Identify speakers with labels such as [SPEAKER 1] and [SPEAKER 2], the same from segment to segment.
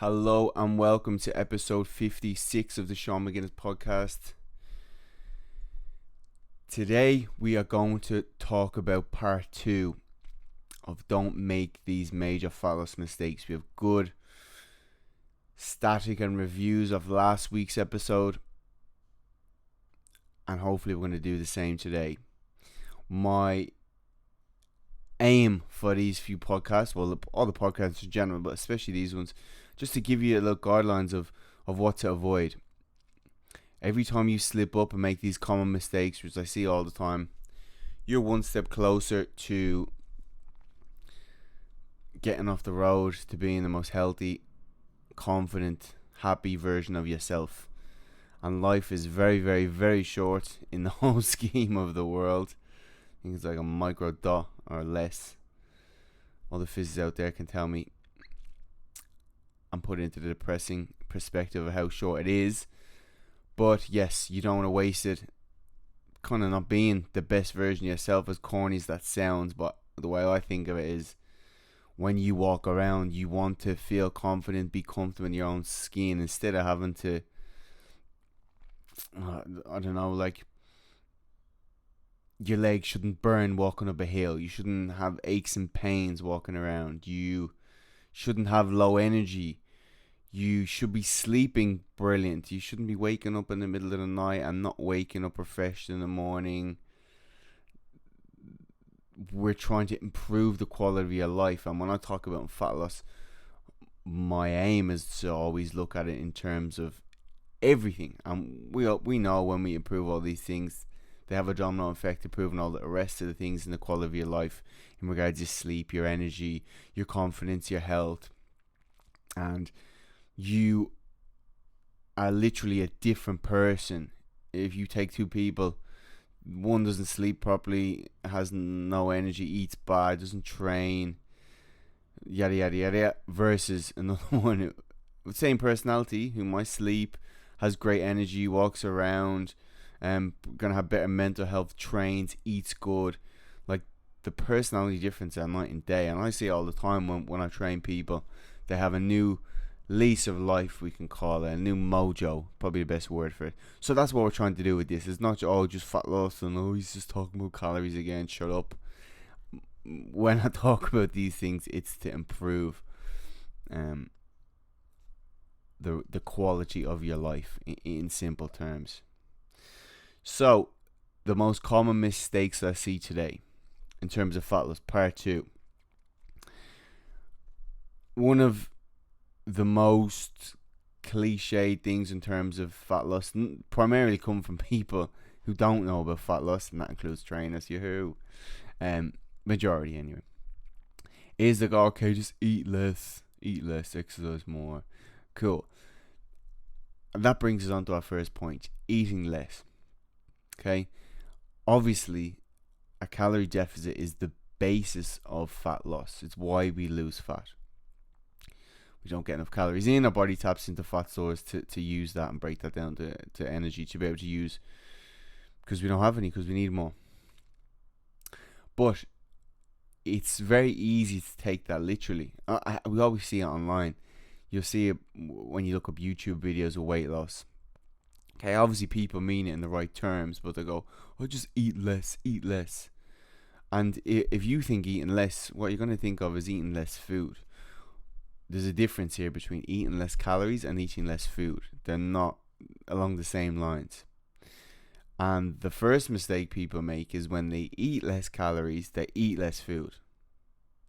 [SPEAKER 1] Hello and welcome to episode 56 of the Sean McGuinness podcast. Today we are going to talk about part 2 of Don't Make These Major Fat Loss Mistakes. We have good static and reviews of last week's episode, and hopefully we're going to do the same today. My aim for these few podcasts, well, all the podcasts in general, but especially these ones, just to give you a little guidelines of what to avoid. Every time you slip up and make these common mistakes, which I see all the time, you're one step closer to getting off the road to being the most healthy, confident, happy version of yourself. And life is very, very, very short in the whole scheme of the world. I think it's like a micro dot or less. All the physicists out there can tell me. I'm put into the depressing perspective of how short it is. But yes, you don't want to waste it kind of not being the best version of yourself, as corny as that sounds. But the way I think of it is, when you walk around, you want to feel confident, be comfortable in your own skin, instead of having to, I don't know, like, your legs shouldn't burn walking up a hill. You shouldn't have aches and pains walking around. You shouldn't have low energy. You should be sleeping brilliant. You shouldn't be waking up in the middle of the night and not waking up refreshed in the morning. We're trying to improve the quality of your life. And when I talk about fat loss, my aim is to always look at it in terms of everything. And we know when we improve all these things, they have a domino effect, improving all the rest of the things in the quality of your life in regards to sleep, your energy, your confidence, your health. And you are literally a different person. If you take two people, one doesn't sleep properly, has no energy, eats bad, doesn't train, yada yada yada, versus another one with same personality who might sleep, has great energy, walks around, gonna have better mental health, trains, eats good. Like, the personality difference are night and day. And I see it all the time when I train people. They have a new lease of life, we can call it, a new mojo, probably the best word for it. So that's what we're trying to do with this. It's not just fat loss and he's just talking about calories again, shut up. When I talk about these things, it's to improve the quality of your life in simple terms. So, the most common mistakes I see today in terms of fat loss, part 2. One of the most cliched things in terms of fat loss primarily come from people who don't know about fat loss, and that includes trainers, majority anyway, is like, okay, just eat less, exercise more. Cool. And that brings us on to our first point, eating less. Okay, obviously a calorie deficit is the basis of fat loss. It's why we lose fat. We don't get enough calories in, our body taps into fat stores to use that and break that down to energy to be able to use, because we don't have any, because we need more. But it's very easy to take that literally. We always see it online. You'll see it when you look up YouTube videos of weight loss. Okay, obviously people mean it in the right terms, but they go, oh, just eat less. And if you think eating less, what you're going to think of is eating less food. There's a difference here between eating less calories and eating less food. They're not along the same lines. And the first mistake people make is when they eat less calories, they eat less food.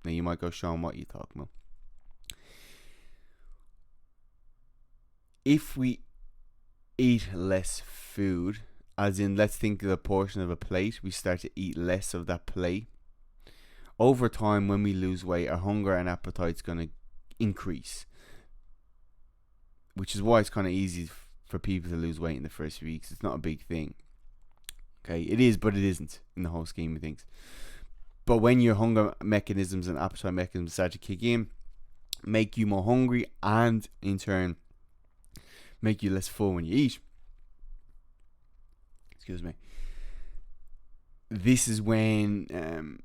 [SPEAKER 1] Now you might go, Sean, what are you talking about? If we eat less food, as in, let's think of the portion of a plate, we start to eat less of that plate. Over time, when we lose weight, our hunger and appetite's going to increase, which is why it's kind of easy for people to lose weight in the first few weeks. It's not a big thing. Okay, it is, but it isn't in the whole scheme of things. But when your hunger mechanisms and appetite mechanisms start to kick in, make you more hungry, and in turn make you less full when you eat, excuse me, this is when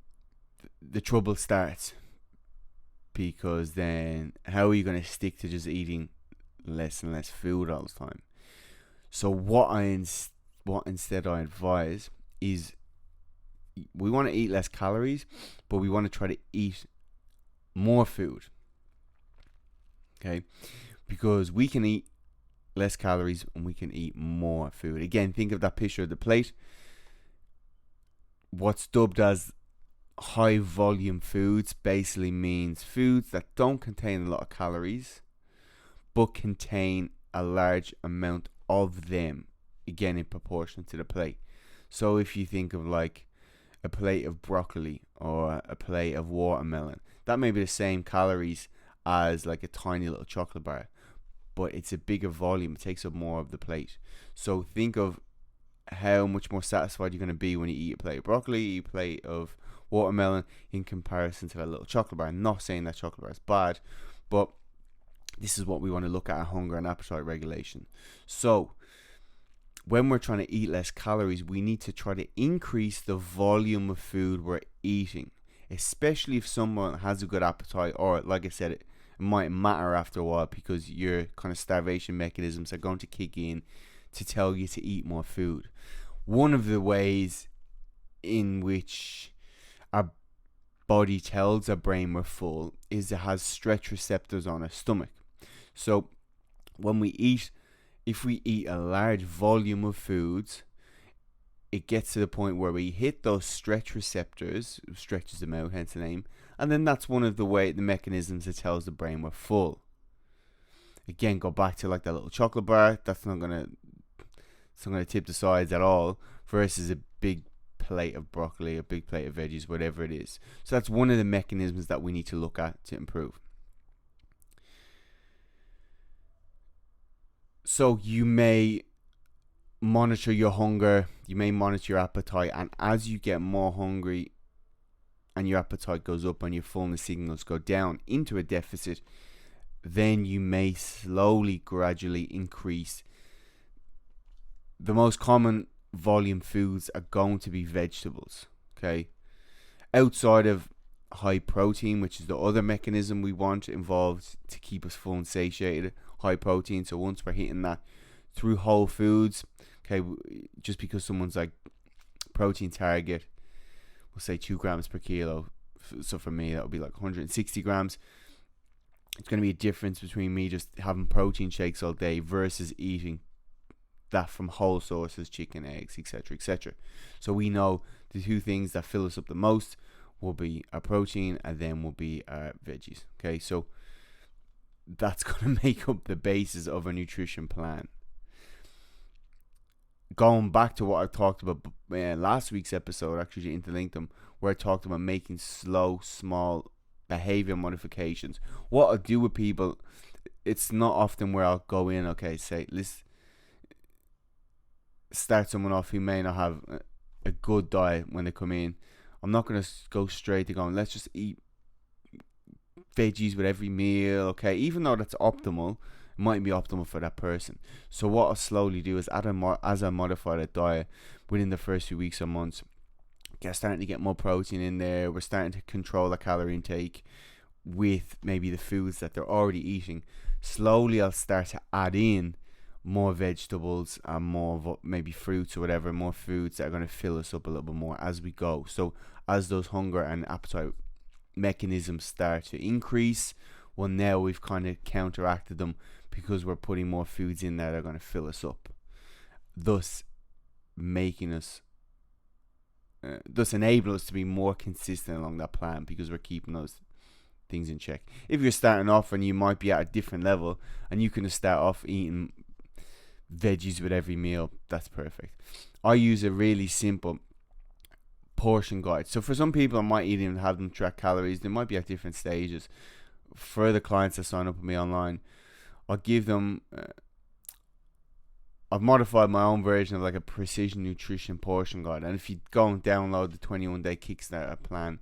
[SPEAKER 1] the trouble starts. because then how are you going to stick to just eating less and less food all the time? So what instead I advise is we want to eat less calories, but we want to try to eat more food. Okay? Because we can eat less calories and we can eat more food. Again, think of that picture of the plate. What's dubbed as high volume foods basically means foods that don't contain a lot of calories but contain a large amount of them, again in proportion to the plate. So if you think of like a plate of broccoli or a plate of watermelon, that may be the same calories as like a tiny little chocolate bar, but it's a bigger volume. It takes up more of the plate. So think of how much more satisfied you're going to be when you eat a plate of broccoli, eat a plate of watermelon in comparison to that little chocolate bar. I'm not saying that chocolate bar is bad, but this is what we want to look at hunger and appetite regulation. So when we're trying to eat less calories, we need to try to increase the volume of food we're eating, especially if someone has a good appetite, or like I said, it might matter after a while because your kind of starvation mechanisms are going to kick in to tell you to eat more food. One of the ways in which our body tells our brain we're full is it has stretch receptors on our stomach. So when we eat, if we eat a large volume of foods, it gets to the point where we hit those stretch receptors, stretches them out, hence the name, and then that's one of the mechanisms that tells the brain we're full. Again, go back to like that little chocolate bar. That's not gonna tip the sides at all, versus a big plate of broccoli, a big plate of veggies, whatever it is. So that's one of the mechanisms that we need to look at to improve. So you may monitor your hunger, you may monitor your appetite, and as you get more hungry and your appetite goes up and your fullness signals go down into a deficit, then you may slowly, gradually increase. The most common volume foods are going to be vegetables, okay? Outside of high protein, which is the other mechanism we want involved to keep us full and satiated, high protein. So once we're hitting that through whole foods, okay, just because someone's like protein target, we'll say 2 grams per kilo. So for me, that would be like 160 grams. It's going to be a difference between me just having protein shakes all day versus eating that from whole sources, chicken, eggs, etc., etc. So we know the two things that fill us up the most will be our protein and then will be our veggies. Okay, so that's going to make up the basis of a nutrition plan. Going back to what I talked about last week's episode, actually interlinked them, where I talked about making slow, small behavior modifications. What I do with people, it's not often where I'll go in, okay, say, let's start someone off who may not have a good diet when they come in. I'm not going to go straight to going, let's just eat veggies with every meal, okay? Even though that's optimal, it might be optimal for that person. So what I'll slowly do is, as I modify that diet within the first few weeks or months, starting to get more protein in there. We're starting to control the calorie intake with maybe the foods that they're already eating. Slowly I'll start to add in more vegetables and more maybe fruits or whatever, more foods that are going to fill us up a little bit more as we go. So as those hunger and appetite mechanisms start to increase, well, now we've kind of counteracted them because we're putting more foods in there that are going to fill us up, thus enable us to be more consistent along that plan because we're keeping those things in check. If you're starting off and you might be at a different level and you can start off eating veggies with every meal, that's perfect. I use a really simple portion guide. So for some people, I might even have them track calories. They might be at different stages. For the clients that sign up with me online, I'll give them I've modified my own version of like a precision nutrition portion guide. And if you go and download the 21-day Kickstarter plan,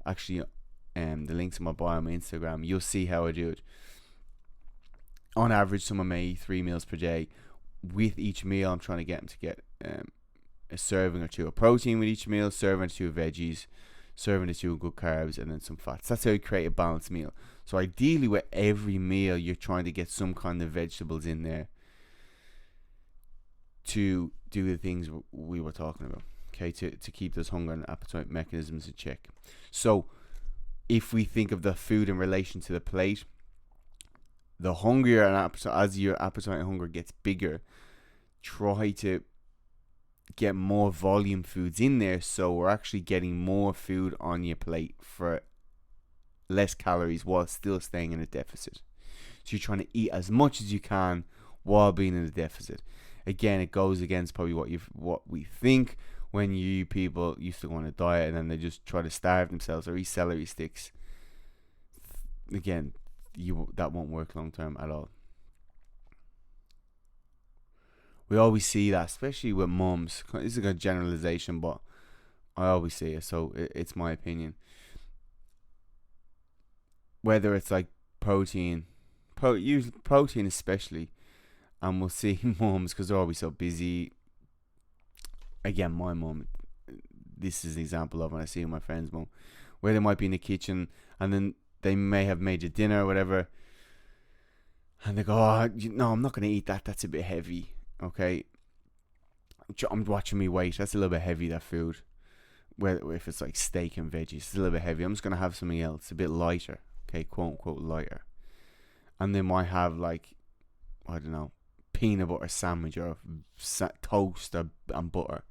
[SPEAKER 1] actually the link's in my bio on my Instagram, you'll see how I do it. On average, someone may eat 3 meals per day. With each meal, I'm trying to get them to get a serving or two of protein with each meal, serving or two of veggies, serving the two good carbs and then some fats. That's how you create a balanced meal. So ideally with every meal you're trying to get some kind of vegetables in there to do the things we were talking about, okay, to keep those hunger and appetite mechanisms in check. So if we think of the food in relation to the plate, the hungrier an appetite, as your appetite and hunger gets bigger, try to get more volume foods in there, so we're actually getting more food on your plate for less calories while still staying in a deficit. So you're trying to eat as much as you can while being in a deficit. Again, it goes against probably what we think when you people used to go on a diet and then they just try to starve themselves or eat celery sticks. Again, that won't work long term at all. We always see that, especially with mums. This is a generalization, but I always see it, so it's my opinion. Whether it's like protein especially, and we'll see mums, because they're always so busy. Again, my mum, this is an example of when I see my friend's mum, where they might be in the kitchen and then they may have made you dinner or whatever, and they go, oh, no, I'm not going to eat that, that's a bit heavy. Okay, I'm watching me weight, that's a little bit heavy, that food. Whether if it's like steak and veggies, it's a little bit heavy, I'm just going to have something else, a bit lighter, okay, quote unquote lighter. And they might have like, I don't know, peanut butter sandwich or toast and butter.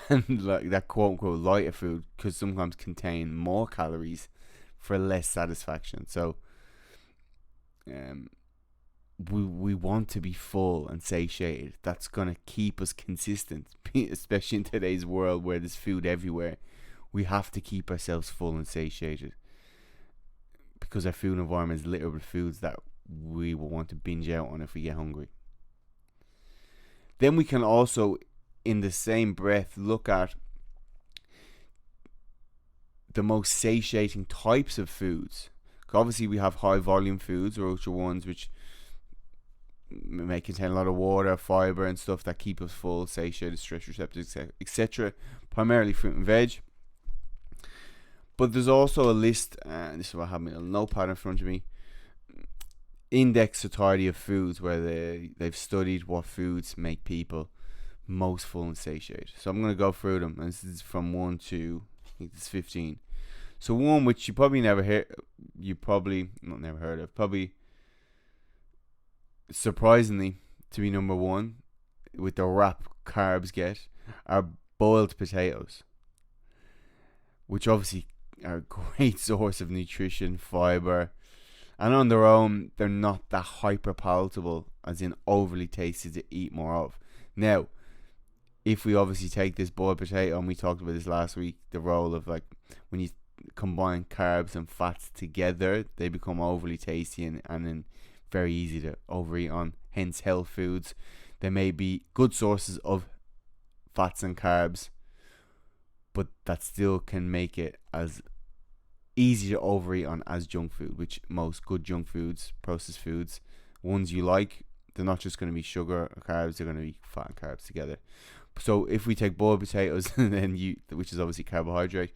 [SPEAKER 1] And like that quote unquote lighter food could sometimes contain more calories for less satisfaction. So we want to be full and satiated. That's gonna keep us consistent, especially in today's world where there's food everywhere. We have to keep ourselves full and satiated, because our food environment is littered with foods that we will want to binge out on if we get hungry. Then we can also, in the same breath, look at the most satiating types of foods. Obviously we have high volume foods, or ones which may contain a lot of water, fiber and stuff that keep us full, satiated, stress receptors, etc. Primarily fruit and veg. But there's also a list, and this is what I have my little notepad in front of me, index satiety of foods, where they've studied what foods make people most full and satiated. So I'm going to go through them, and this is from 1 to, I think it's 15. So one which you probably not never heard of, probably surprisingly to be number 1 with the rap carbs get, are boiled potatoes, which obviously are a great source of nutrition, fiber, and on their own they're not that hyper palatable, as in overly tasty to eat more of. Now, if we obviously take this boiled potato, and we talked about this last week, the role of like when you combine carbs and fats together, they become overly tasty and then very easy to overeat on. Hence, health foods, they may be good sources of fats and carbs, but that still can make it as easy to overeat on as junk food, which most good junk foods, processed foods, ones you like, they're not just going to be sugar or carbs, they're going to be fat and carbs together. So if we take boiled potatoes, and then which is obviously carbohydrate,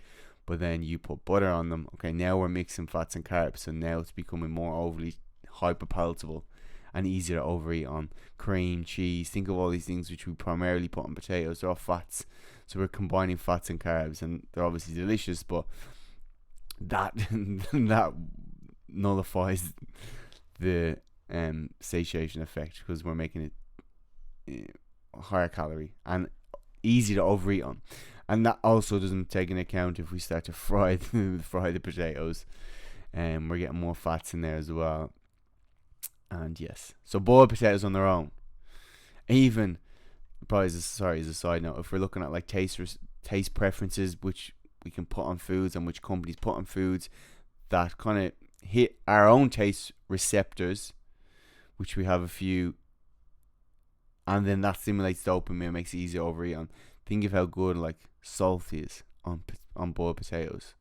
[SPEAKER 1] but then you put butter on them, okay, now we're mixing fats and carbs, so now it's becoming more overly hyper palatable and easier to overeat on. Cream, cheese, think of all these things which we primarily put on potatoes, they're all fats, so we're combining fats and carbs, and they're obviously delicious, but that nullifies the satiation effect, because we're making it higher calorie and easy to overeat on. And that also doesn't take into account if we start to fry the potatoes, and we're getting more fats in there as well. And yes, so boiled potatoes on their own, even probably as a side note, if we're looking at like taste preferences which we can put on foods and which companies put on foods that kind of hit our own taste receptors, which we have a few, and then that stimulates dopamine, makes it easier to overeat on. Think of how good like salt is on boiled potatoes,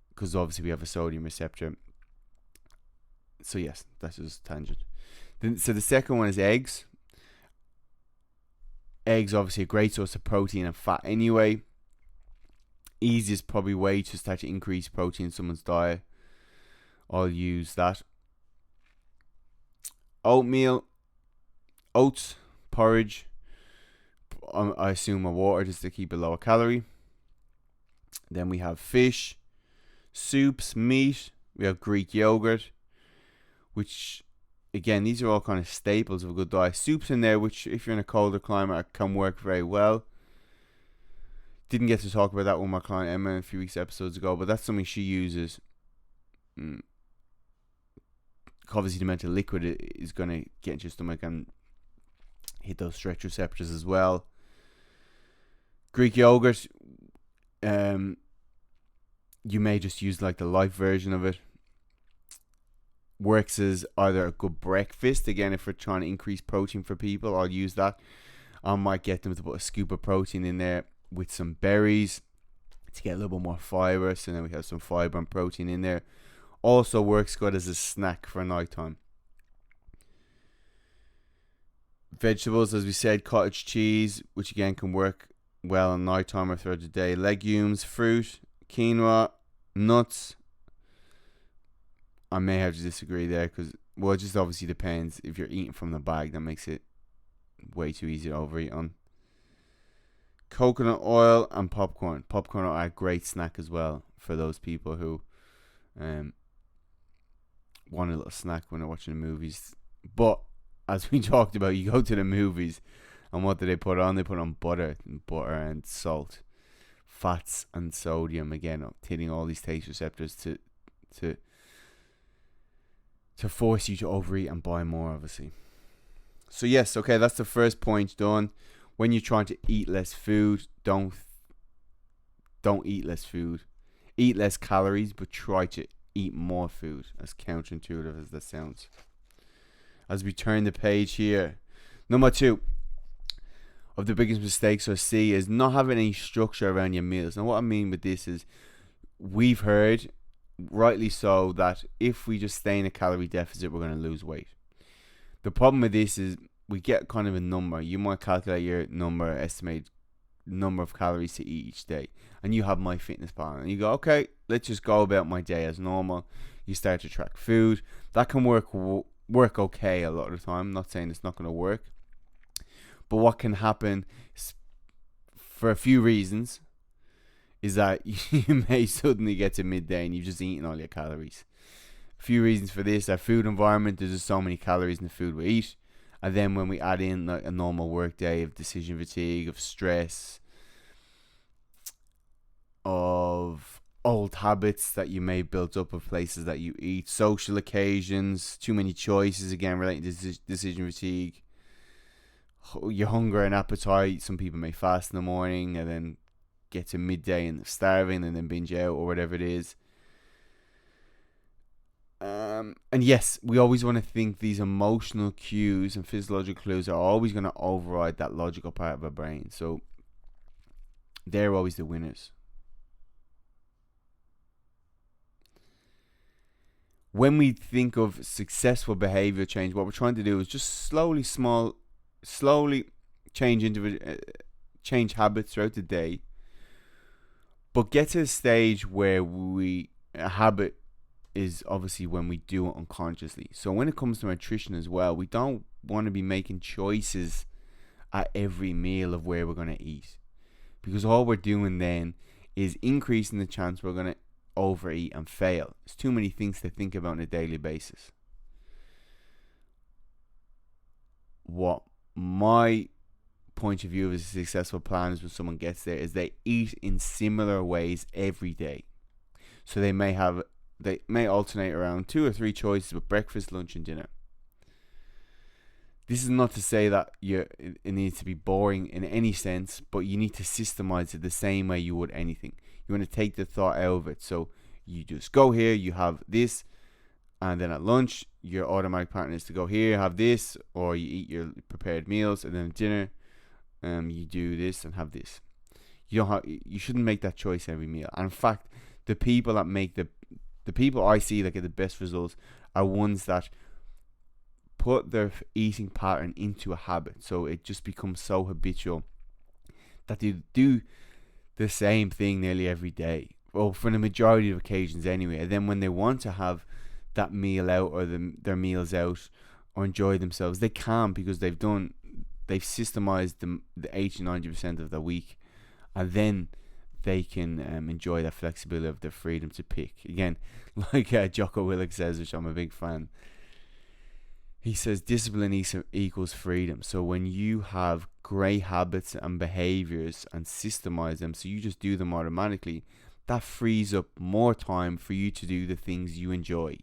[SPEAKER 1] because obviously we have a sodium receptor. So yes, that's just a tangent. So the second one is eggs. Eggs obviously a great source of protein and fat anyway. easiest probably way to start to increase protein in someone's diet. I'll use that. Oatmeal, oats, porridge. I assume a water just to keep it lower calorie. Then we have fish, soups, meat. We have Greek yogurt, which, again, these are all kind of staples of a good diet. Soups in there, which if you're in a colder climate can work very well. Didn't get to talk about that with my client Emma a few episodes ago, but that's something she uses. Obviously, the amount of liquid is going to get into your stomach and hit those stretch receptors as well. Greek yogurt, you may just use like the light version of it. Works as either a good breakfast. Again, if we're trying to increase protein for people, I'll use that. I might get them to put a scoop of protein in there with some berries to get a little bit more fiber. So then we have some fiber and protein in there. Also works good as a snack for nighttime. Vegetables, as we said, cottage cheese, which again can work well at nighttime or throughout the day. Legumes, fruit, quinoa, nuts. I may have to disagree there because, well, it just obviously depends. If you're eating from the bag, that makes it way too easy to overeat on. Coconut oil and popcorn. Popcorn are a great snack as well for those people who want a little snack when they're watching the movies. But as we talked about, you go to the movies and what do they put on? They put on butter and salt, fats and sodium. Again, hitting all these taste receptors to force you to overeat and buy more, obviously. So yes, okay, that's the first point done. When you're trying to eat less food, don't eat less food. Eat less calories, but try to eat more food, as counterintuitive as that sounds. As we turn the page here, number 2 of the biggest mistakes I see is not having any structure around your meals. Now, what I mean with this is, we've heard, rightly so, that if we just stay in a calorie deficit, we're going to lose weight. The problem with this is we get kind of a number. You might calculate your number, estimate number of calories to eat each day, and you have MyFitnessPal, and you go, okay, let's just go about my day as normal. You start to track food. That can work okay a lot of the time. I'm not saying it's not going to work, but what can happen for a few reasons is that you may suddenly get to midday and you've just eaten all your calories. A few reasons for this: our food environment, there's just so many calories in the food we eat. And then when we add in like a normal work day of decision fatigue, of stress, of old habits that you may have built up of places that you eat, social occasions, too many choices, again relating to decision fatigue, your hunger and appetite. Some people may fast in the morning and then get to midday and starving and then binge out or whatever it is. And yes, we always want to think these emotional cues and physiological clues are always going to override that logical part of our brain. So they're always the winners. When we think of successful behavior change, what we're trying to do is just slowly change habits throughout the day, but get to a stage where a habit is obviously when we do it unconsciously. So when it comes to nutrition as well, we don't want to be making choices at every meal of where we're going to eat, because all we're doing then is increasing the chance we're going to overeat and fail. There's too many things to think about on a daily basis. What my point of view of a successful plan is, when someone gets there, is they eat in similar ways every day. So they may alternate around 2 or 3 choices with breakfast, lunch and dinner. This is not to say that it needs to be boring in any sense, but you need to systemize it the same way you would anything. You want to take the thought out of it. So you just go here, you have this, and then at lunch, your automatic pattern is to go here, have this, or you eat your prepared meals, and then at dinner, you do this and have this. You shouldn't make that choice every meal. And in fact, the people I see that get the best results are ones that put their eating pattern into a habit. So it just becomes so habitual that they do the same thing nearly every day, well, for the majority of occasions anyway. And then when they want to have that meal out, or their meals out, or enjoy themselves, they can, because they've systemized the 80-90% of the week, and then they can enjoy that flexibility of their freedom to pick. Again, like Jocko Willink says, which I'm a big fan, he says discipline equals freedom. So when you have great habits and behaviors and systemize them, so you just do them automatically, that frees up more time for you to do the things you enjoy.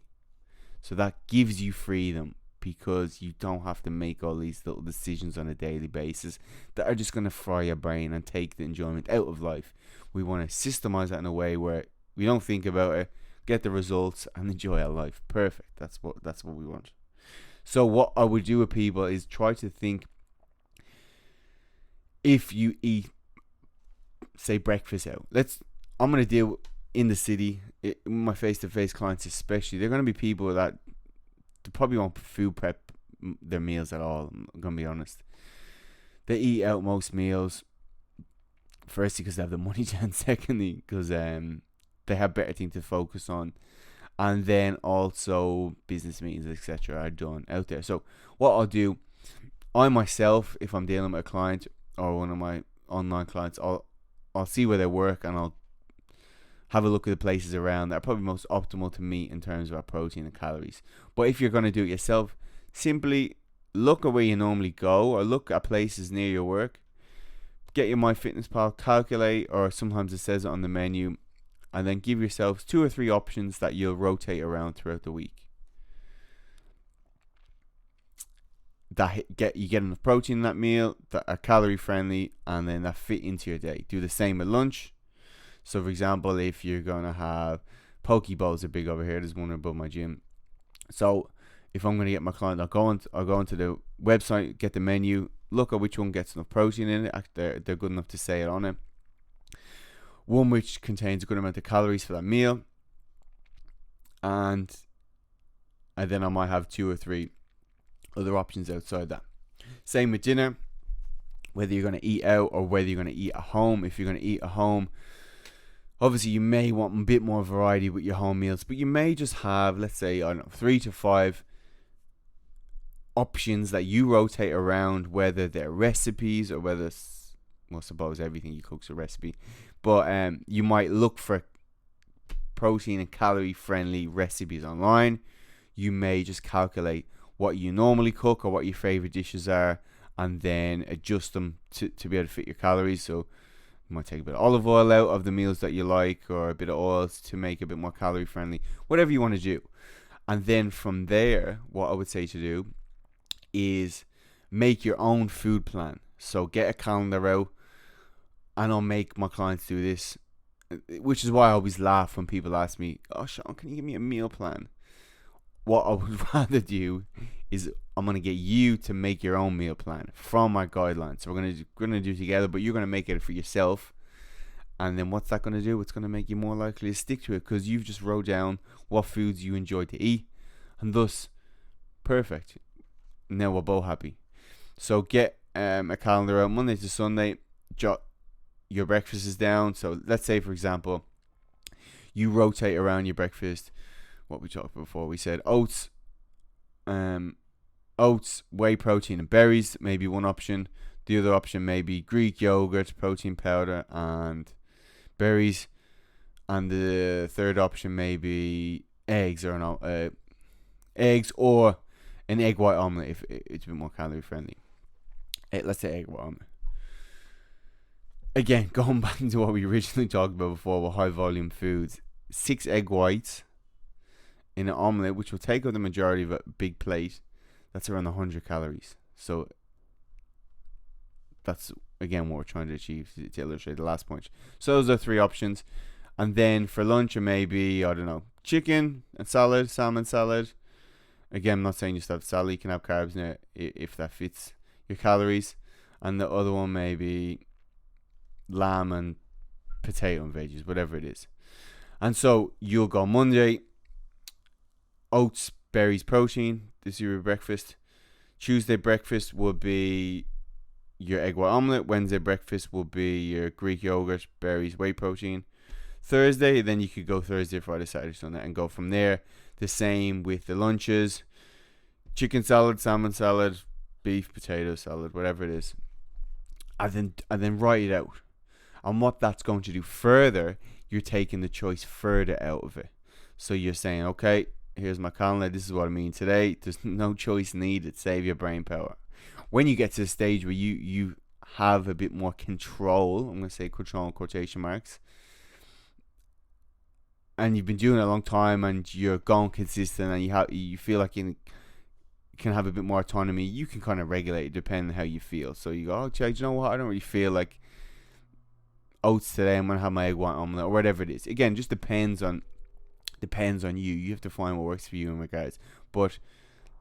[SPEAKER 1] So that gives you freedom, because you don't have to make all these little decisions on a daily basis that are just going to fry your brain and take the enjoyment out of life. We want to systemize that in a way where we don't think about it, get the results, and enjoy our life. Perfect. That's what we want. So what I would do with people is try to think, if you eat, say, breakfast out. I'm going to deal in the city, my face-to-face clients especially. They're going to be people that they probably won't food prep their meals at all. I'm going to be honest. They eat out most meals. Firstly, because they have the money, and secondly, because they have better things to focus on. And then also business meetings, etc. are done out there. So what I'll do, I myself, if I'm dealing with a client or one of my online clients, I'll see where they work, and I'll have a look at the places around that are probably most optimal to meet in terms of our protein and calories. But if you're going to do it yourself, simply look at where you normally go, or look at places near your work. Get your MyFitnessPal, calculate, or sometimes it says it on the menu, and then give yourselves 2 or 3 options that you'll rotate around throughout the week. That you get enough protein in that meal, that are calorie friendly, and then that fit into your day. Do the same at lunch. So for example, if you're going to have poke bowls, are big over here. There's one above my gym. So if I'm going to get my client, I'll go onto the website, get the menu, look at which one gets enough protein in it. They're good enough to say it on it. One which contains a good amount of calories for that meal. And then I might have 2 or 3 other options outside that. Same with dinner. Whether you're going to eat out or whether you're going to eat at home. If you're going to eat at home, obviously you may want a bit more variety with your home meals, but you may just have, let's say, 3 to 5 options that you rotate around, whether they're recipes or whether, well, suppose everything you cook's a recipe, but you might look for protein and calorie friendly recipes online. You may just calculate what you normally cook or what your favorite dishes are, and then adjust them to be able to fit your calories. So you might take a bit of olive oil out of the meals that you like, or a bit of oils to make it a bit more calorie friendly, whatever you want to do. And then from there, what I would say to do is make your own food plan. So get a calendar out, and I'll make my clients do this, which is why I always laugh when people ask me, "Oh, Sean, can you give me a meal plan?" What I would rather do is I'm going to get you to make your own meal plan from my guidelines. So we're going to do it together, but you're going to make it for yourself. And then what's that going to do? It's going to make you more likely to stick to it, because you've just wrote down what foods you enjoy to eat, and thus, perfect. Now we're both happy. So get a calendar out Monday to Sunday. Jot your breakfast down. So let's say, for example, you rotate around your breakfast. What we talked about before, we said oats, whey protein and berries, maybe one option. The other option may be Greek yogurt, protein powder, and berries. And the third option may be eggs or an egg white omelette if it's a bit more calorie friendly. Let's say egg white omelette. Again, going back to what we originally talked about before with high volume foods, 6 egg whites in an omelette, which will take up the majority of a big plate, that's around 100 calories. So that's again what we're trying to achieve, to illustrate the last point. So those are 3 options. And then for lunch, or maybe, I don't know, chicken and salad, salmon salad. Again, I'm not saying just have salad, you can have carbs in it if that fits your calories. And the other one may be lamb and potato and veggies, whatever it is. And so you'll go Monday, oats, berries, protein. This is your breakfast. Tuesday breakfast would be your egg white omelette. Wednesday breakfast will be your Greek yogurt, berries, whey protein. Thursday, then you could go Thursday, Friday, Saturday, Sunday, and go from there. The same with the lunches: chicken salad, salmon salad, beef, potato salad, whatever it is. And then write it out. And what that's going to do further, you're taking the choice further out of it. So you're saying, okay, here's my calendar. This is what I mean today. There's no choice needed. Save your brain power. When you get to the stage where you have a bit more control, I'm going to say control in quotation marks, and you've been doing it a long time, and you're going consistent, and you feel like you can have a bit more autonomy, you can kind of regulate it depending on how you feel. So you go, oh, do you know what? I don't really feel like oats today. I'm gonna have my egg white omelette or whatever it is. Again, just depends on you. You have to find what works for you in regards. But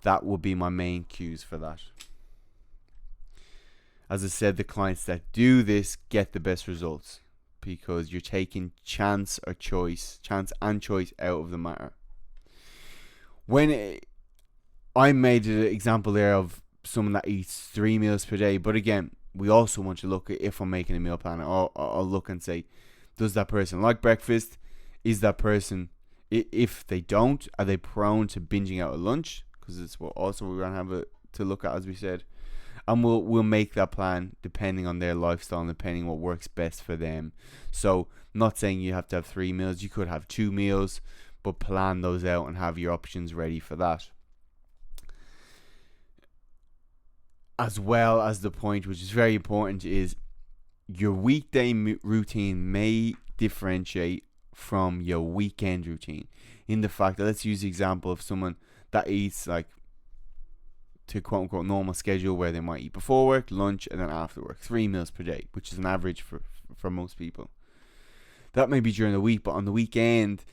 [SPEAKER 1] that will be my main cues for that. As I said, the clients that do this get the best results because you're taking chance and choice out of the matter. I made an example there of someone that eats 3 meals per day, but again, we also want to look at, if I'm making a meal plan, I'll look and say, does that person like breakfast? Is that person, if they don't, are they prone to binging out at lunch? Because it's what also we're going to have to look at, as we said. And we'll make that plan depending on their lifestyle and depending what works best for them. So, not saying you have to have 3 meals. You could have 2 meals, but plan those out and have your options ready for that. As well as the point, which is very important, is your weekday routine may differentiate from your weekend routine. In the fact that, let's use the example of someone that eats like to quote unquote normal schedule, where they might eat before work, lunch, and then after work, 3 meals per day, which is an average for most people. That may be during the week, but on the weekend,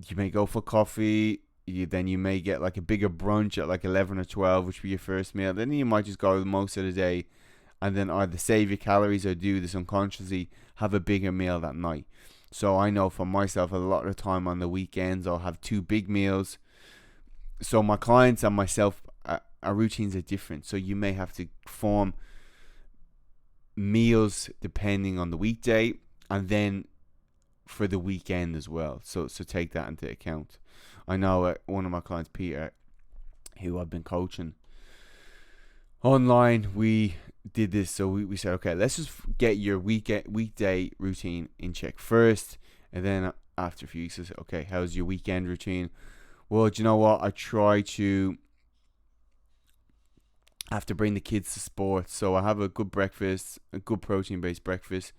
[SPEAKER 1] you may go for coffee. Then you may get like a bigger brunch at like 11 or 12, which will be your first meal. Then you might just go most of the day and then either save your calories or do this unconsciously, have a bigger meal that night. So I know for myself, a lot of the time on the weekends, I'll have 2 big meals. So my clients and myself, our routines are different. So you may have to form meals depending on the weekday and then for the weekend as well. So take that into account. I know one of my clients, Peter, who I've been coaching online, we did this. So we said, okay, let's just get your weekday routine in check first. And then after a few weeks, I said, okay, how's your weekend routine? Well, do you know what? I try to have to bring the kids to sports. So I have a good breakfast, a good protein-based breakfast.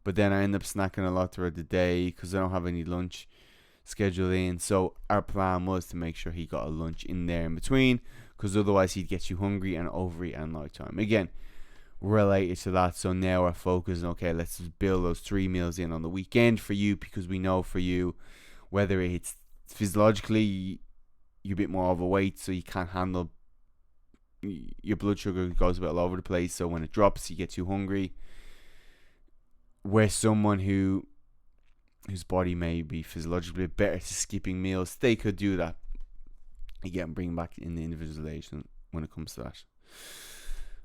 [SPEAKER 1] But then I end up snacking a lot throughout the day because I don't have any lunch scheduled in. So our plan was to make sure he got a lunch in there in between, because otherwise he'd get you hungry and overeat at night time. Again, related to that. So now our focus is, okay, let's just build those 3 meals in on the weekend for you, because we know for you, whether it's physiologically you're a bit more overweight, so you can't handle, your blood sugar goes a bit all over the place, so when it drops you get too hungry. Where someone whose body may be physiologically better to skipping meals, they could do that. Again, bring back in the individualization when it comes to that.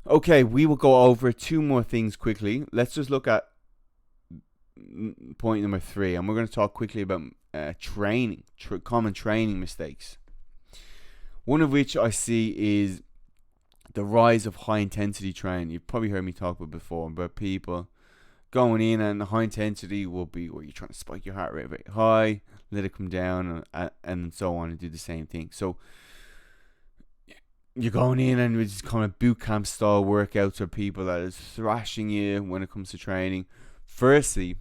[SPEAKER 1] Okay, we will go over 2 more things quickly. Let's just look at point number 3, and we're going to talk quickly about training, common training mistakes. One of which I see is the rise of high intensity training. You've probably heard me talk about before, about people going in, and the high intensity will be where you're trying to spike your heart rate very high, let it come down, and so on, and do the same thing. So you're going in and it's kind of boot camp style workouts for people that is thrashing you when it comes to training. Firstly,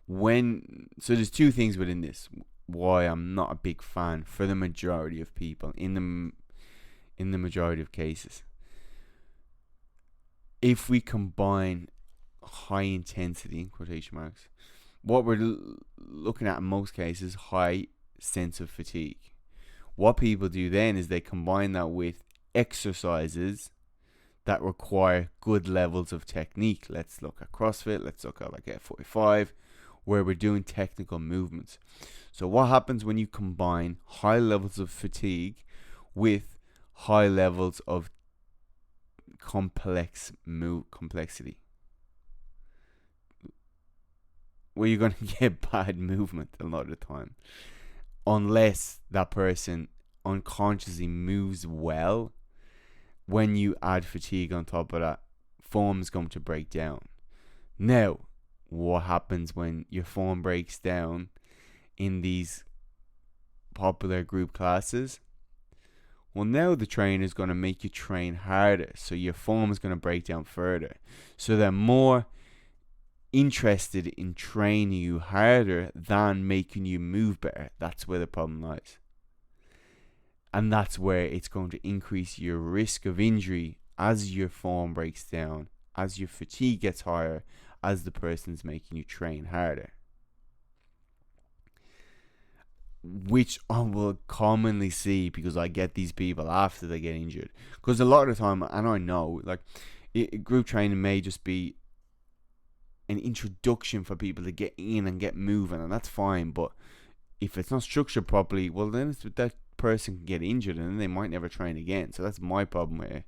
[SPEAKER 1] so there's 2 things within this why I'm not a big fan for the majority of people in the majority of cases. If we combine high intensity in quotation marks, what we're looking at in most cases, high sense of fatigue. What people do then is they combine that with exercises that require good levels of technique. Let's look at CrossFit, let's look at like F45, where we're doing technical movements. So what happens when you combine high levels of fatigue with high levels of complexity, where you're going to get bad movement a lot of the time, unless that person unconsciously moves well. When you add fatigue on top of that, form is going to break down. Now, what happens when your form breaks down in these popular group classes? Well, now the trainer is going to make you train harder, so your form is going to break down further. So they're more interested in training you harder than making you move better. That's where the problem lies. And that's where it's going to increase your risk of injury as your form breaks down, as your fatigue gets higher, as the person's making you train harder. Which I will commonly see, because I get these people after they get injured. Because a lot of the time, and I know, like, group training may just be an introduction for people to get in and get moving, and that's fine. But if it's not structured properly, well, then that person can get injured, and then they might never train again. So that's my problem with it.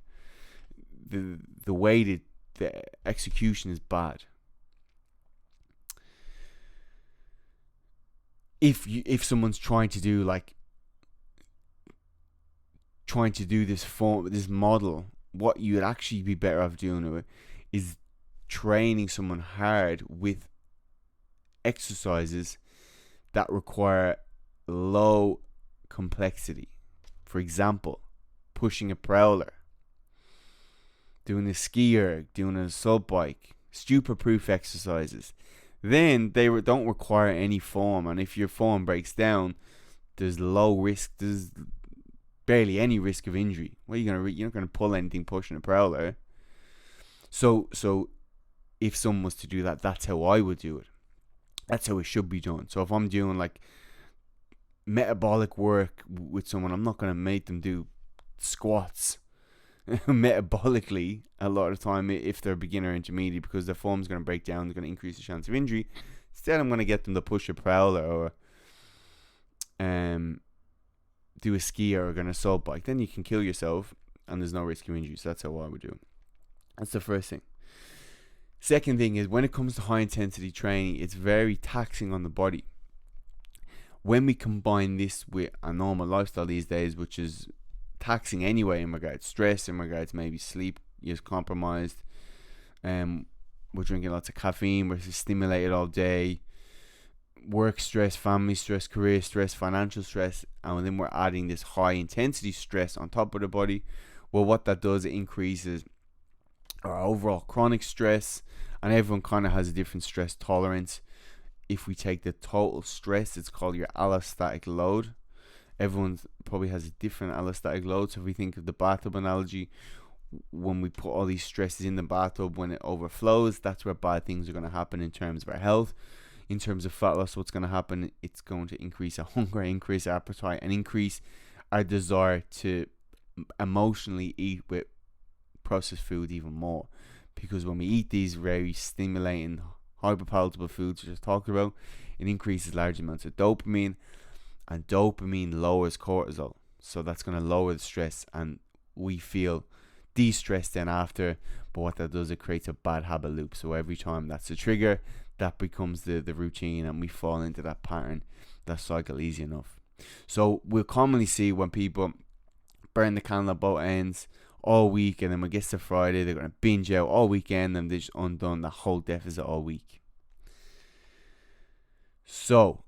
[SPEAKER 1] The way that the execution is bad. If someone's trying to do this model, what you'd actually be better off doing is training someone hard with exercises that require low complexity. For example, pushing a prowler, doing a skier, doing a sub bike, stupid proof exercises. Then they don't require any form, and if your form breaks down, there's low risk. There's barely any risk of injury. What are you gonna? You're not gonna pull anything pushing a prowler. So if someone was to do that, that's how I would do it. That's how it should be done. So if I'm doing like metabolic work with someone, I'm not gonna make them do squats metabolically a lot of the time if they're beginner intermediate, because their form's going to break down. They're going to increase the chance of injury. Instead, I'm going to get them to push a prowler or do a skier or an assault bike. Then you can kill yourself and there's no risk of injury. So that's how I would do it. That's the first thing. Second thing is, when it comes to high intensity training, it's very taxing on the body. When we combine this with a normal lifestyle these days, which is taxing anyway in regards to stress, in regards to maybe sleep is compromised, we're drinking lots of caffeine, we're stimulated all day, work stress, family stress, career stress, financial stress, and then we're adding this high intensity stress on top of the body. Well, what that does, it increases our overall chronic stress, and everyone kind of has a different stress tolerance. If we take the total stress, it's called your allostatic load. Everyone probably has a different allostatic load. So if we think of the bathtub analogy, when we put all these stresses in the bathtub, when it overflows, that's where bad things are going to happen in terms of our health. In terms of fat loss, what's going to happen? It's going to increase our hunger, increase our appetite, and increase our desire to emotionally eat with processed food even more. Because when we eat these very stimulating, hyperpalatable foods, which I talked about, it increases large amounts of dopamine. And dopamine lowers cortisol, so that's going to lower the stress, and we feel de-stressed then after. But what that does, it creates a bad habit loop. So every time that's a trigger, that becomes the routine, and we fall into that pattern, that cycle easy enough. So we'll commonly see when people burn the candle at both ends all week, and then when it gets to Friday, they're going to binge out all weekend, and they just undone the whole deficit all week. So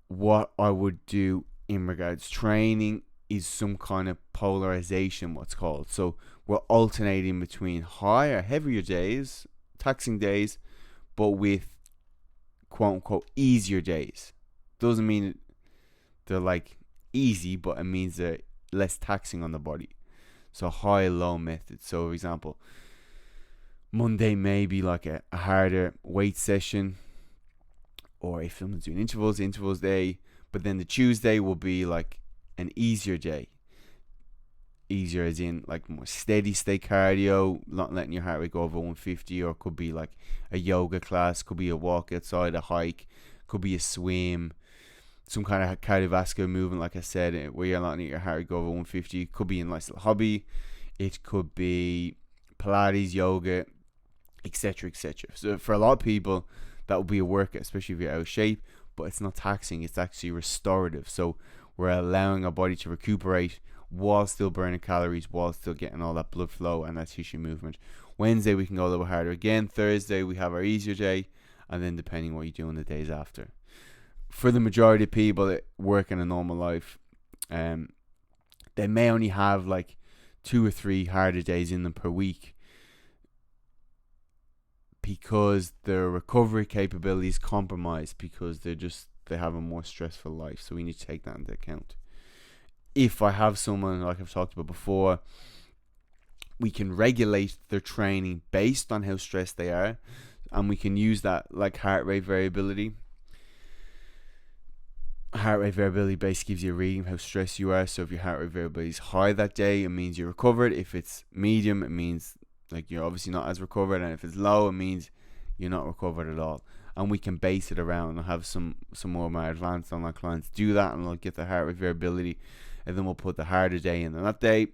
[SPEAKER 1] what I would do in regards to training is some kind of polarization, what's called. So we're alternating between higher, heavier days, taxing days, but with quote unquote easier days. Doesn't mean they're like easy, but it means they're less taxing on the body. So high low method. So for example, Monday may be like a harder weight session, or if someone's doing intervals day. But then the Tuesday will be like an easier day. Easier as in like more steady state cardio, not letting your heart rate go over 150, or it could be like a yoga class, could be a walk outside, a hike, could be a swim, some kind of cardiovascular movement, like I said, where you're not letting your heart rate go over 150. It could be a nice little hobby. It could be Pilates, yoga, etc., etc. So for a lot of people, that would be a workout, especially if you're out of shape. But it's not taxing; it's actually restorative. So we're allowing our body to recuperate while still burning calories, while still getting all that blood flow and that tissue movement. Wednesday we can go a little harder again. Thursday we have our easier day, and then depending what you do on the days after. For the majority of people that work in a normal life, they may only have like 2 or 3 harder days in them per week, because their recovery capability is compromised, because they have a more stressful life. So we need to take that into account. If I have someone, like I've talked about before, we can regulate their training based on how stressed they are, and we can use that like heart rate variability. Heart rate variability basically gives you a reading of how stressed you are. So if your heart rate variability is high that day, it means you're recovered. If it's medium, it means like you're obviously not as recovered, and if it's low, it means you're not recovered at all. And we can base it around. I'll have some more of my advanced online clients do that, and they'll get the heart rate variability, and then we'll put the harder day in on that day.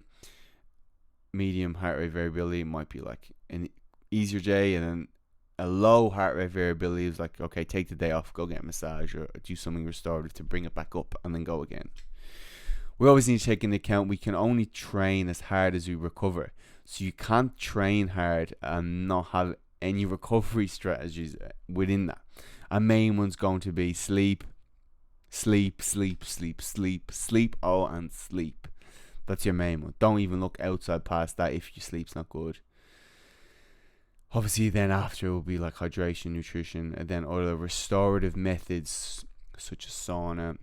[SPEAKER 1] Medium heart rate variability might be like an easier day, and then a low heart rate variability is like, okay, take the day off, go get a massage or do something restorative to bring it back up, and then go again. We always need to take into account we can only train as hard as we recover. So you can't train hard and not have any recovery strategies within that. Our main one's going to be sleep, and sleep. That's your main one. Don't even look outside past that if your sleep's not good. Obviously, then after it will be like hydration, nutrition, and then other restorative methods such as sauna,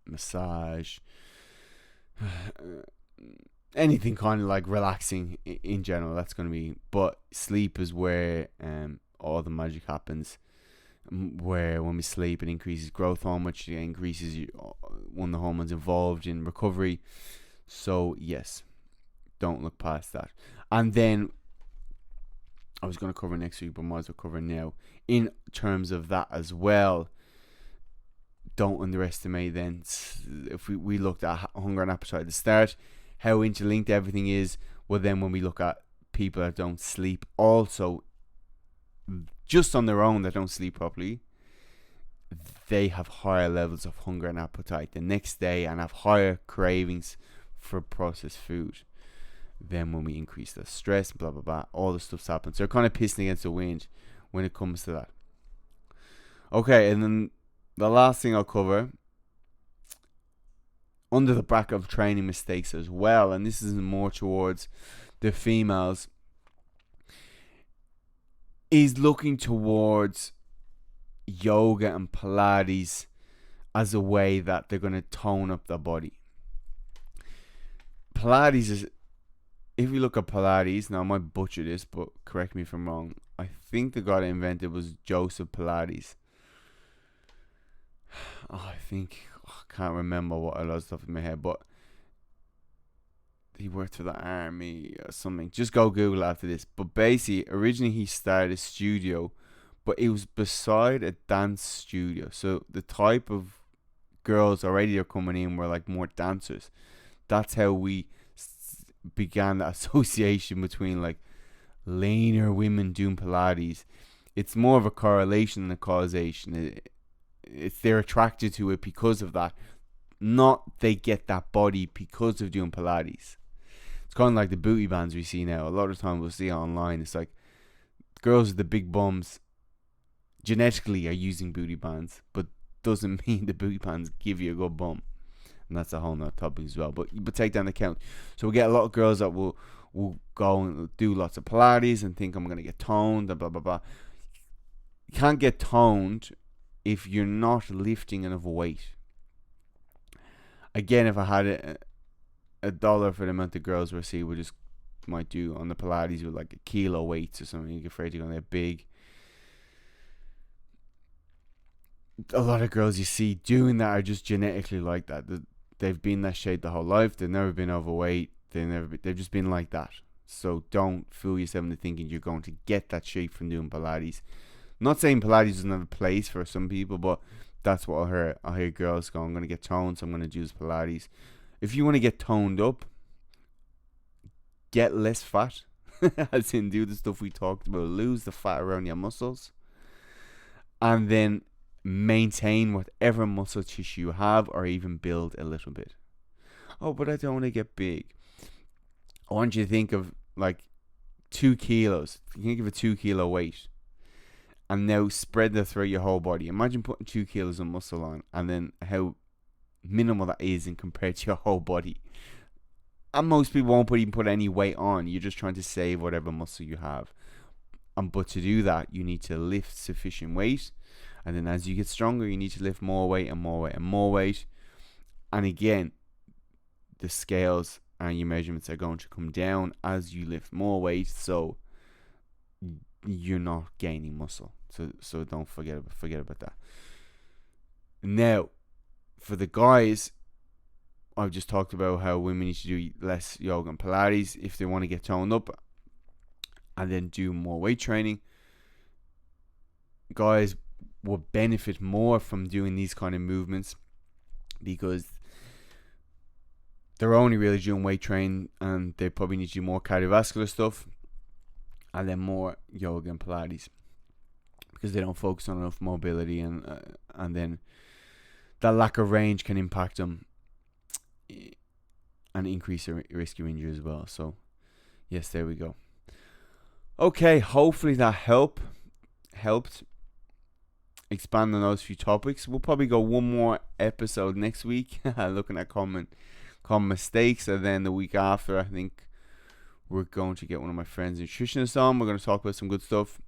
[SPEAKER 1] massage, anything kind of like relaxing in general. That's going to be. But sleep is where all the magic happens. Where when we sleep, it increases growth hormone, which increases one of the hormones involved in recovery. So yes, don't look past that. And then I was going to cover next week, but might as well cover now. In terms of that as well, don't underestimate then, if we looked at hunger and appetite at the start, how interlinked everything is. Well, then when we look at people that don't sleep, also just on their own, that don't sleep properly, they have higher levels of hunger and appetite the next day and have higher cravings for processed food. Then when we increase the stress, blah blah blah, all the stuff's happening. So they're kind of pissing against the wind when it comes to that. Okay, and then the last thing I'll cover, under the bracket of training mistakes as well, and this is more towards the females, is looking towards yoga and Pilates as a way that they're going to tone up their body. Pilates is, if you look at Pilates, now I might butcher this, but correct me if I'm wrong, I think the guy that invented was Joseph Pilates. I can't remember what I lost off in my head, but he worked for the army or something. Just go Google after this. But basically, originally he started a studio, but it was beside a dance studio. So the type of girls already are coming in were like more dancers. That's how we began the association between like leaner women doing Pilates. It's more of a correlation than a causation. It's they're attracted to it because of that, not they get that body because of doing Pilates. It's kind of like the booty bands we see now. A lot of the time we'll see it online. It's like girls with the big bums genetically are using booty bands, but doesn't mean the booty bands give you a good bum. And that's a whole nother topic as well. But take that into account. So we get a lot of girls that will go and do lots of Pilates and think I'm going to get toned and blah blah blah. You can't get toned if you're not lifting enough weight. Again, if I had a dollar for the amount of girls we see, we just might do on the Pilates with like a kilo weights or something. You're afraid you're going to get big. A lot of girls you see doing that are just genetically like that. They've been that shape the whole life. They've never been overweight. They've just been like that. So don't fool yourself into thinking you're going to get that shape from doing Pilates. I'm not saying Pilates doesn't have a place for some people, but that's what I hear girls go, I'm going to get toned, so I'm going to do Pilates. If you want to get toned up, get less fat, as in do the stuff we talked about, lose the fat around your muscles, and then maintain whatever muscle tissue you have, or even build a little bit. Oh, but I don't want to get big. I want you to think of like 2 kilos. Think of a 2 kilo weight, and now spread that throughout your whole body. Imagine putting 2 kilos of muscle on, and then how minimal that is in compared to your whole body. And most people won't even put any weight on. You're just trying to save whatever muscle you have. But to do that, you need to lift sufficient weight. And then as you get stronger, you need to lift more weight and more weight and more weight. And again, the scales and your measurements are going to come down as you lift more weight. So you're not gaining muscle. So don't forget about that. Now, for the guys, I've just talked about how women need to do less yoga and Pilates if they want to get toned up, and then do more weight training. Guys will benefit more from doing these kind of movements because they're only really doing weight training, and they probably need to do more cardiovascular stuff and then more yoga and Pilates because they don't focus on enough mobility, and then that lack of range can impact them and increase the risk of injury as well. So yes, there we go. Okay, hopefully that helped expand on those few topics. We'll probably go one more episode next week looking at common mistakes, and then the week after I think we're going to get one of my friends nutritionists on. We're going to talk about some good stuff.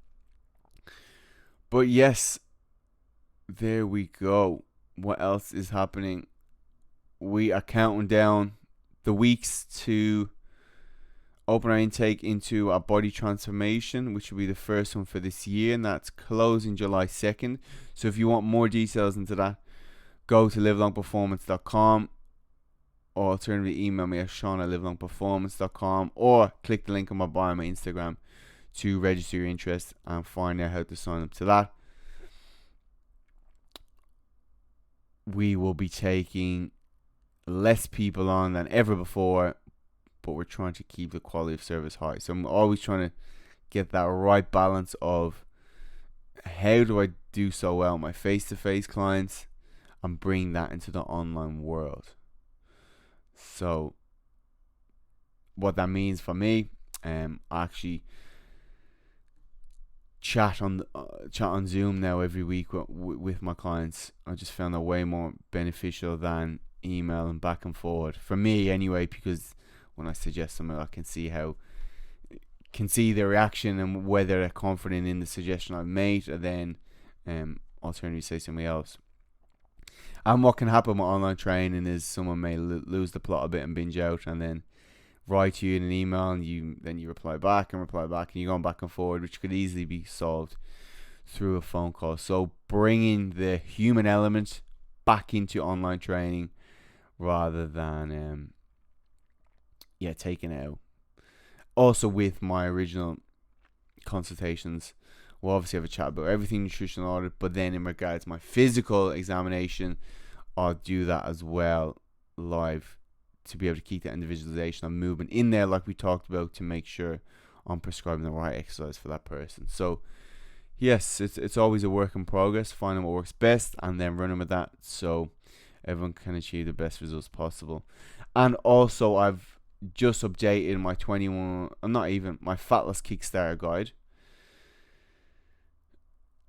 [SPEAKER 1] But yes, there we go. What else is happening? We are counting down the weeks to open our intake into our body transformation, which will be the first one for this year, and that's closing July 2nd. So if you want more details into that, go to livelongperformance.com, or alternatively email me at sean@livelongperformance.com, or click the link on my bio on my Instagram to register your interest and find out how to sign up to that. We will be taking less people on than ever before, but we're trying to keep the quality of service high. So I'm always trying to get that right balance of how do I do so well with my face-to-face clients and bring that into the online world. So what that means for me, I actually chat on Zoom now every week with my clients. I just found that way more beneficial than email and back and forward for me anyway, because when I suggest something, I can see their reaction and whether they're confident in the suggestion I've made, or then alternatively say something else. And what can happen with online training is someone may lose the plot a bit and binge out, and then write to you in an email, and you reply back, and you're going back and forward, which could easily be solved through a phone call. So bringing the human element back into online training rather than taking it out. Also, with my original consultations, we'll obviously have a chat about everything nutritional audit, but then in regards to my physical examination, I'll do that as well live to be able to keep that individualization of movement in there, like we talked about, to make sure I'm prescribing the right exercise for that person. So yes, it's always a work in progress, finding what works best and then running with that so everyone can achieve the best results possible. And also, I've just updated my fat loss Kickstarter guide,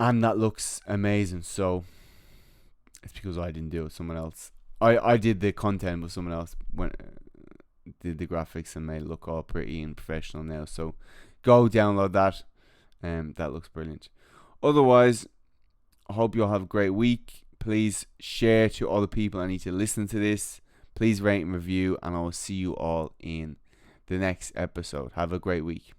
[SPEAKER 1] and that looks amazing. So it's because I didn't do it, someone else. I did the content, but someone else did the graphics and made it look all pretty and professional now. So go download that. That looks brilliant. Otherwise, I hope you all have a great week. Please share to other people I need to listen to this. Please rate and review, and I will see you all in the next episode. Have a great week.